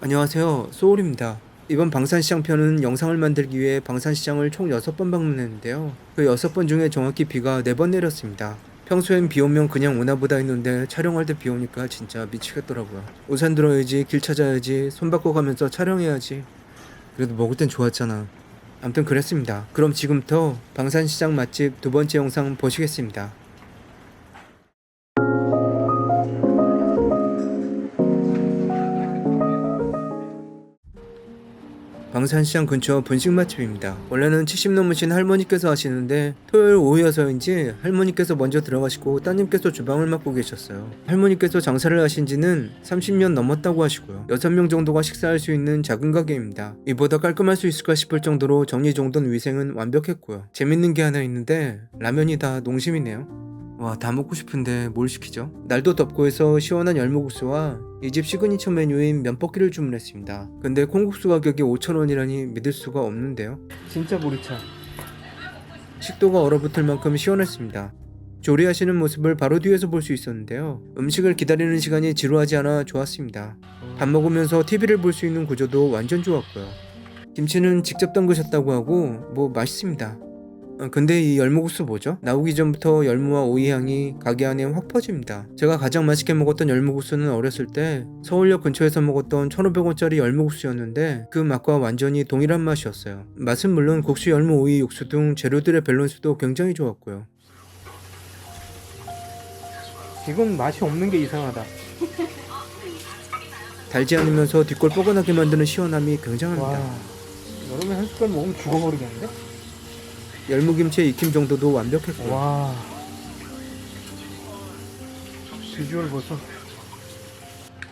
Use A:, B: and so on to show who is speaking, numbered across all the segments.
A: 안녕하세요, 소울입니다. 이번 방산시장 편은 영상을 만들기 위해 방산시장을 총 6번 방문했는데요. 그 6번 중에 정확히 비가 4번 내렸습니다. 평소엔 비 오면 그냥 오나보다 했는데 촬영할 때 비 오니까 진짜 미치겠더라고요. 우산 들어야지, 길 찾아야지, 손 바꿔 가면서 촬영해야지. 그래도 먹을 땐 좋았잖아. 암튼 그랬습니다. 그럼 지금부터 방산시장 맛집 2번째 영상 보시겠습니다. 방산시장 근처 분식 맛집입니다. 원래는 70 넘으신 할머니께서 하시는데 토요일 오후여서인지 할머니께서 먼저 들어가시고 따님께서 주방을 맡고 계셨어요. 할머니께서 장사를 하신 지는 30년 넘었다고 하시고요. 6명 정도가 식사할 수 있는 작은 가게입니다. 이보다 깔끔할 수 있을까 싶을 정도로 정리정돈 위생은 완벽했고요. 재밌는 게 하나 있는데 라면이 다 농심이네요. 와, 다 먹고 싶은데 뭘 시키죠? 날도 덥고 해서 시원한 열무국수와 이 집 시그니처 메뉴인 면볶이를 주문했습니다. 근데 콩국수 가격이 5,000원이라니 믿을 수가 없는데요. 진짜 보리차. 식도가 얼어붙을 만큼 시원했습니다. 조리하시는 모습을 바로 뒤에서 볼 수 있었는데요. 음식을 기다리는 시간이 지루하지 않아 좋았습니다. 밥 먹으면서 TV를 볼 수 있는 구조도 완전 좋았고요. 김치는 직접 담그셨다고 하고 뭐 맛있습니다. 근데 이 열무국수 뭐죠? 나오기 전부터 열무와 오이 향이 가게 안에 확 퍼집니다. 제가 가장 맛있게 먹었던 열무국수는 어렸을 때 서울역 근처에서 먹었던 1,500원짜리 열무국수였는데 그 맛과 완전히 동일한 맛이었어요. 맛은 물론 국수, 열무, 오이, 육수 등 재료들의 밸런스도 굉장히 좋았고요. 이건 맛이 없는 게 이상하다. 달지 않으면서 뒷골 뻐근하게 만드는 시원함이 굉장합니다. 와, 여름에 한 숟갈 먹으면 죽어버리겠는데? 열무김치의 익힘 정도도 완벽했고요. 와, 비주얼 보소.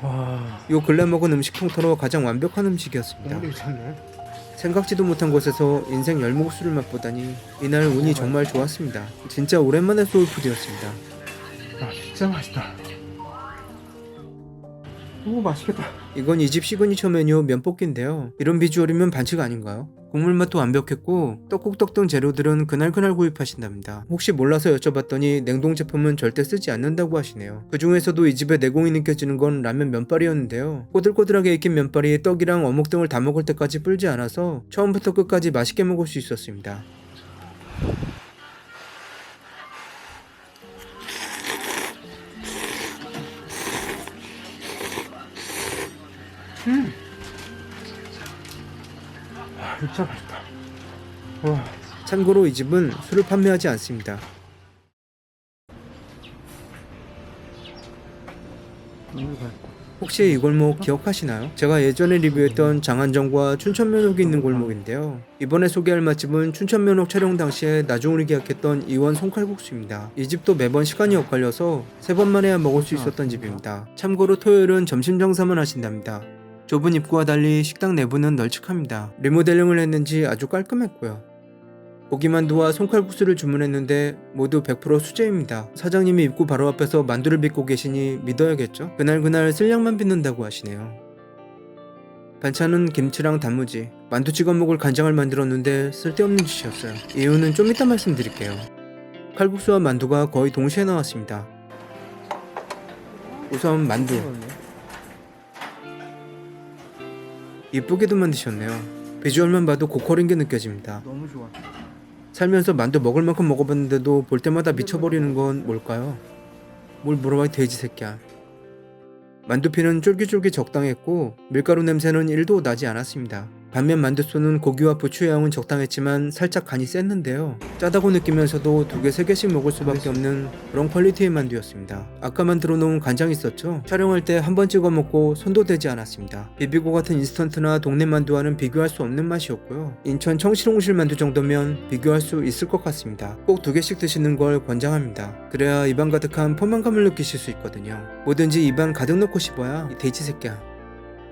A: 와, 요 근래 먹은 음식 통틀어 가장 완벽한 음식이었습니다. 생각지도 못한 곳에서 인생 열무국수를 맛보다니 이날 운이 정말 좋았습니다. 진짜 오랜만에 소울푸드였습니다. 아, 진짜 맛있다. 오, 맛있겠다. 이건 이 집 시그니처 메뉴 면볶이인데요. 이런 비주얼이면 반칙 아닌가요? 국물 맛도 완벽했고 떡국떡 등 재료들은 그날 구입하신답니다. 혹시 몰라서 여쭤봤더니 냉동 제품은 절대 쓰지 않는다고 하시네요. 그 중에서도 이 집의 내공이 느껴지는 건 라면 면발이었는데요. 꼬들꼬들하게 익힌 면발이 떡이랑 어묵 등을 다 먹을 때까지 불지 않아서 처음부터 끝까지 맛있게 먹을 수 있었습니다. 와, 진짜 맛있다. 와. 참고로 이 집은 술을 판매하지 않습니다. 혹시 이 골목 기억하시나요? 제가 예전에 리뷰했던 장안정과 춘천면옥이 있는 골목인데요. 이번에 소개할 맛집은 춘천면옥 촬영 당시에 나중으로 계약했던 이원 송칼국수입니다. 이 집도 매번 시간이 엇갈려서 3번 만에야 먹을 수 있었던 집입니다. 참고로 토요일은 점심 장사만 하신답니다. 좁은 입구와 달리 식당 내부는 널찍합니다. 리모델링을 했는지 아주 깔끔했고요. 고기만두와 송칼국수를 주문했는데 모두 100% 수제입니다. 사장님이 입구 바로 앞에서 만두를 빚고 계시니 믿어야겠죠? 그날 쓸량만 빚는다고 하시네요. 반찬은 김치랑 단무지, 만두 찍어 먹을 간장을 만들었는데 쓸데없는 짓이었어요. 이유는 좀 이따 말씀드릴게요. 칼국수와 만두가 거의 동시에 나왔습니다. 우선 만두. 이쁘게도 만드셨네요. 비주얼만 봐도 고퀄인 게 느껴집니다. 너무 좋아. 살면서 만두 먹을 만큼 먹어봤는데도 볼 때마다 미쳐버리는 건 뭘까요? 뭘 물어봐, 돼지 새끼야. 만두피는 쫄깃쫄깃 적당했고 밀가루 냄새는 1도 나지 않았습니다. 반면 만두소는 고기와 부추의 양은 적당했지만 살짝 간이 셌는데요. 짜다고 느끼면서도 2개, 3개씩 먹을 수밖에 없는 그런 퀄리티의 만두였습니다. 아까 만들어 놓은 간장 있었죠? 촬영할 때 한 번 찍어 먹고 손도 대지 않았습니다. 비비고 같은 인스턴트나 동네 만두와는 비교할 수 없는 맛이었고요. 인천 청실홍실 만두 정도면 비교할 수 있을 것 같습니다. 꼭 2개씩 드시는 걸 권장합니다. 그래야 입안 가득한 포만감을 느끼실 수 있거든요. 뭐든지 입안 가득 넣고 싶어야 이 돼지 새끼야.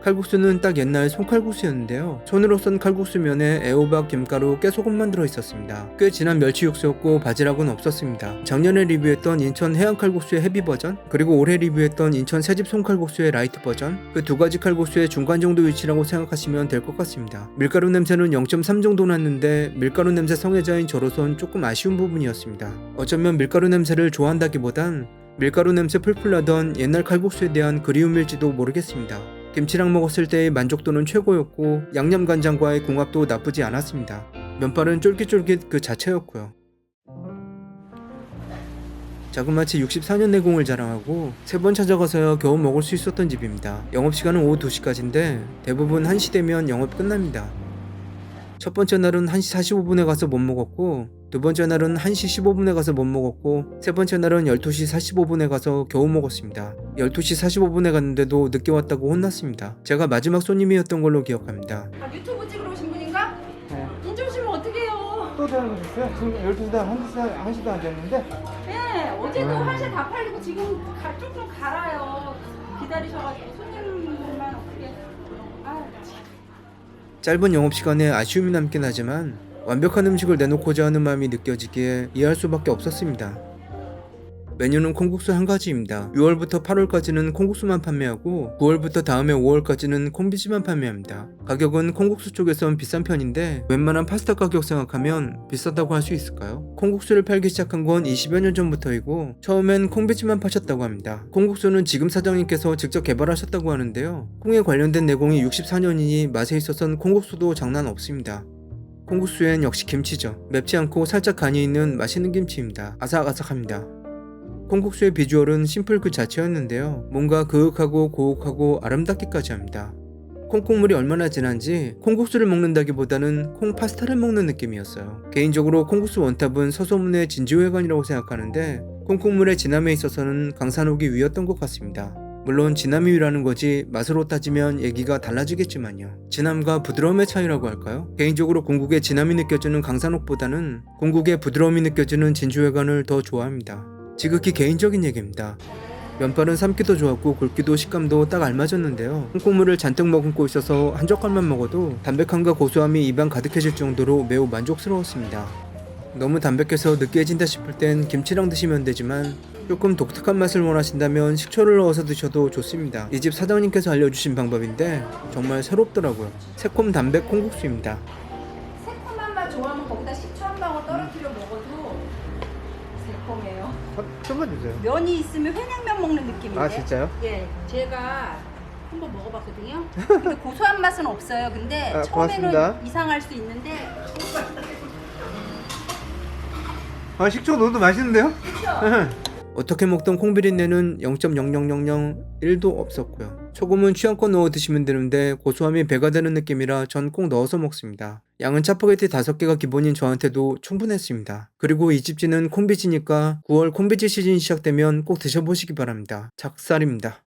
A: 칼국수는 딱 옛날 손칼국수였는데요. 손으로 썬 칼국수면에 애호박, 김가루, 깨소금만 들어있었습니다. 꽤 진한 멸치 육수였고 바지락은 없었습니다. 작년에 리뷰했던 인천 해안 칼국수의 헤비 버전, 그리고 올해 리뷰했던 인천 새집 손칼국수의 라이트 버전, 그 2가지 칼국수의 중간 정도 위치라고 생각하시면 될 것 같습니다. 밀가루 냄새는 0.3 정도 났는데 밀가루 냄새 성애자인 저로선 조금 아쉬운 부분이었습니다. 어쩌면 밀가루 냄새를 좋아한다기보단 밀가루 냄새 풀풀 나던 옛날 칼국수에 대한 그리움일지도 모르겠습니다. 김치랑 먹었을 때의 만족도는 최고였고 양념간장과의 궁합도 나쁘지 않았습니다. 면발은 쫄깃쫄깃 그 자체였고요. 자그마치 64년 내공을 자랑하고 3번 찾아가서야 겨우 먹을 수 있었던 집입니다. 영업시간은 오후 2시까지인데 대부분 1시 되면 영업 끝납니다. 첫 번째 날은 1시 45분에 가서 못 먹었고, 두 번째 날은 1시 15분에 가서 못 먹었고, 세 번째 날은 12시 45분에 가서 겨우 먹었습니다. 12시 45분에 갔는데도 늦게 왔다고 혼났습니다. 제가 마지막 손님이었던 걸로 기억합니다.
B: 유튜브 찍으러 오신 분인가?
A: 네.
B: 이제 오시면 어떡해요?
A: 또 잘하셨어요? 지금 12시다 1시도 안 됐는데?
B: 네, 어제도 한시 다 팔리고 지금 조금 갈아요. 기다리셔가지고 손님만 어떻게? 아,
A: 짧은 영업시간에 아쉬움이 남긴 하지만 완벽한 음식을 내놓고자 하는 마음이 느껴지기에 이해할 수밖에 없었습니다. 메뉴는 콩국수 한 가지입니다. 6월부터 8월까지는 콩국수만 판매하고 9월부터 다음해 5월까지는 콩비지만 판매합니다. 가격은 콩국수 쪽에선 비싼 편인데 웬만한 파스타 가격 생각하면 비싸다고 할 수 있을까요? 콩국수를 팔기 시작한 건 20여 년 전부터이고 처음엔 콩비지만 파셨다고 합니다. 콩국수는 지금 사장님께서 직접 개발하셨다고 하는데요. 콩에 관련된 내공이 64년이니 맛에 있어선 콩국수도 장난 없습니다. 콩국수엔 역시 김치죠. 맵지 않고 살짝 간이 있는 맛있는 김치입니다. 아삭아삭합니다. 콩국수의 비주얼은 심플 그 자체였는데요. 뭔가 그윽하고 고혹하고 아름답기까지 합니다. 콩국물이 얼마나 진한지 콩국수를 먹는다기보다는 콩 파스타를 먹는 느낌이었어요. 개인적으로 콩국수 원탑은 서소문의 진지회관이라고 생각하는데 콩국물의 진함에 있어서는 강산옥이 위였던 것 같습니다. 물론 진함이 위라는 거지 맛으로 따지면 얘기가 달라지겠지만요. 진함과 부드러움의 차이라고 할까요? 개인적으로 궁극의 진함이 느껴지는 강산옥보다는 궁극의 부드러움이 느껴지는 진주회관을 더 좋아합니다. 지극히 개인적인 얘기입니다. 면발은 삶기도 좋았고 굵기도 식감도 딱 알맞았는데요. 콩국물을 잔뜩 머금고 있어서 한 젓갈만 먹어도 담백함과 고소함이 입안 가득해질 정도로 매우 만족스러웠습니다. 너무 담백해서 느끼해진다 싶을 땐 김치랑 드시면 되지만 조금 독특한 맛을 원하신다면 식초를 넣어서 드셔도 좋습니다. 이 집 사장님께서 알려주신 방법인데 정말 새롭더라고요. 새콤 담백 콩국수입니다.
B: 새콤한 맛 좋아하면 거기다 식초 한 방울 떨어뜨려 먹어도 새콤해요.
A: 좀만 주세요.
B: 면이 있으면 회냉면 먹는 느낌인데.
A: 아 진짜요?
B: 예, 제가 한번 먹어봤거든요. 근데 고소한 맛은 없어요. 근데
A: 아,
B: 처음에는
A: 고맙습니다.
B: 이상할 수 있는데
A: 아 식초 넣어도 맛있는데요?
B: 그렇죠?
A: 어떻게 먹던 콩비린내는 0.00001도 없었고요. 소금은 취향껏 넣어 드시면 되는데 고소함이 배가 되는 느낌이라 전 꼭 넣어서 먹습니다. 양은 짜파게티 5개가 기본인 저한테도 충분했습니다. 그리고 이 집지는 콩비지니까 9월 콩비지 시즌이 시작되면 꼭 드셔보시기 바랍니다. 작살입니다.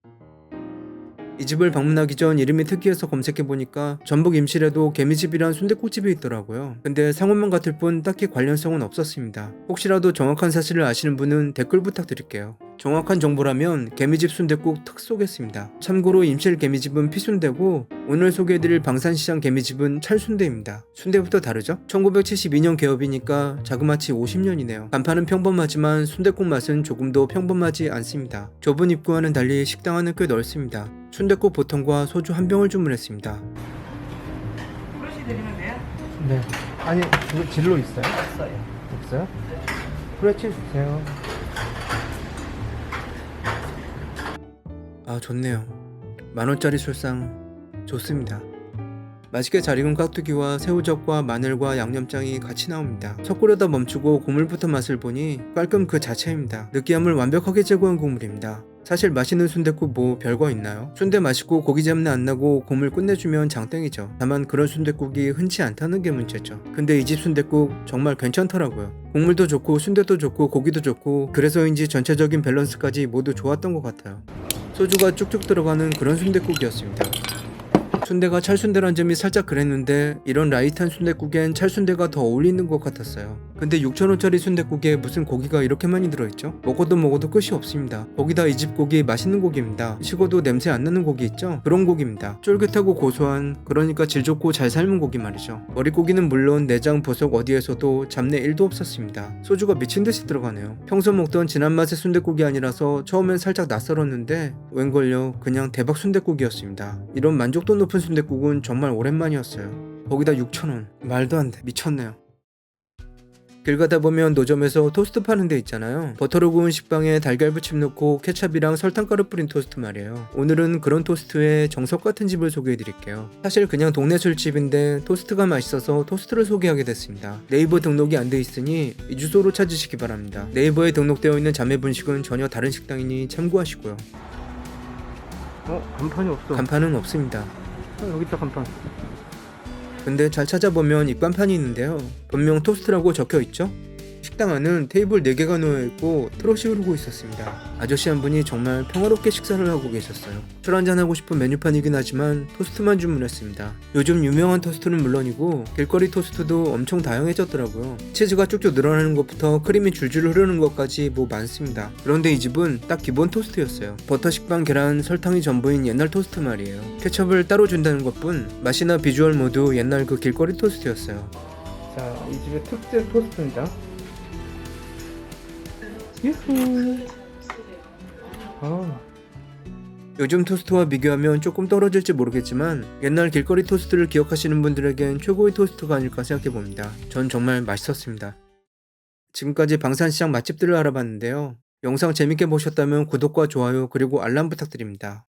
A: 이 집을 방문하기 전 이름이 특이해서 검색해보니까 전북 임실에도 개미집이란 순댓국집이 있더라고요. 근데 상호명 같을 뿐 딱히 관련성은 없었습니다. 혹시라도 정확한 사실을 아시는 분은 댓글 부탁드릴게요. 정확한 정보라면 개미집 순댓국 특 쏘겠습니다. 참고로 임실 개미집은 피순대고 오늘 소개해드릴 방산시장 개미집은 찰순대입니다. 순대부터 다르죠? 1972년 개업이니까 자그마치 50년이네요. 간판은 평범하지만 순댓국 맛은 조금 더 평범하지 않습니다. 좁은 입구와는 달리 식당 안은 꽤 넓습니다. 순댓국 보통과 소주 한 병을 주문했습니다.
B: 브러쉬 드리면 돼요?
A: 네. 아니, 이거 진로 있어요? 없어요? 후레치 주세요. 아, 좋네요. 10,000원짜리 술상 좋습니다. 맛있게 잘 익은 깍두기와 새우젓과 마늘과 양념장이 같이 나옵니다. 첫 끓여다 멈추고 국물부터 맛을 보니 깔끔 그 자체입니다. 느끼함을 완벽하게 제거한 국물입니다. 사실 맛있는 순댓국 뭐 별거 있나요? 순대 맛있고 고기 잡내 안 나고 국물 끝내주면 장땡이죠. 다만 그런 순댓국이 흔치 않다는 게 문제죠. 근데 이 집 순댓국 정말 괜찮더라고요. 국물도 좋고 순대도 좋고 고기도 좋고 그래서인지 전체적인 밸런스까지 모두 좋았던 것 같아요. 소주가 쭉쭉 들어가는 그런 순댓국이었습니다. 순대가 찰순대란 점이 살짝 그랬는데 이런 라이트한 순댓국엔 찰순대가 더 어울리는 것 같았어요. 근데 6,000원짜리 순댓국에 무슨 고기가 이렇게 많이 들어있죠? 먹어도 끝이 없습니다. 거기다 이 집 고기 맛있는 고기입니다. 식어도 냄새 안 나는 고기 있죠? 그런 고기입니다. 쫄깃하고 고소한, 그러니까 질 좋고 잘 삶은 고기 말이죠. 머릿고기는 물론 내장, 보석 어디에서도 잡내 1도 없었습니다. 소주가 미친듯이 들어가네요. 평소 먹던 진한 맛의 순댓국이 아니라서 처음엔 살짝 낯설었는데 웬걸요, 그냥 대박 순댓국이었습니다. 이런 만족도 높은 순댓국은 정말 오랜만이었어요. 거기다 6,000원. 말도 안 돼. 미쳤네요. 길 가다 보면 노점에서 토스트 파는 데 있잖아요. 버터로 구운 식빵에 달걀 부침 넣고 케찹이랑 설탕가루 뿌린 토스트 말이에요. 오늘은 그런 토스트의 정석 같은 집을 소개해 드릴게요. 사실 그냥 동네 술집인데 토스트가 맛있어서 토스트를 소개하게 됐습니다. 네이버 등록이 안 돼 있으니 이 주소로 찾으시기 바랍니다. 네이버에 등록되어 있는 자매 분식은 전혀 다른 식당이니 참고하시고요.
C: 간판이 없어.
A: 간판은 없습니다.
C: 여기 있다, 간판.
A: 근데 잘 찾아보면 입간판이 있는데요. 분명 토스트라고 적혀 있죠? 식당 안은 테이블 4개가 놓여있고 트롯이 흐르고 있었습니다. 아저씨 한 분이 정말 평화롭게 식사를 하고 계셨어요. 술 한잔 하고 싶은 메뉴판이긴 하지만 토스트만 주문했습니다. 요즘 유명한 토스트는 물론이고 길거리 토스트도 엄청 다양해졌더라고요. 치즈가 쭉쭉 늘어나는 것부터 크림이 줄줄 흐르는 것까지 뭐 많습니다. 그런데 이 집은 딱 기본 토스트였어요. 버터, 식빵, 계란, 설탕이 전부인 옛날 토스트 말이에요. 케첩을 따로 준다는 것뿐 맛이나 비주얼 모두 옛날 그 길거리 토스트였어요.
C: 자, 이 집의 특제 토스트입니다. 유후.
A: 요즘 토스트와 비교하면 조금 떨어질지 모르겠지만 옛날 길거리 토스트를 기억하시는 분들에겐 최고의 토스트가 아닐까 생각해봅니다. 전 정말 맛있었습니다. 지금까지 방산시장 맛집들을 알아봤는데요. 영상 재밌게 보셨다면 구독과 좋아요 그리고 알람 부탁드립니다.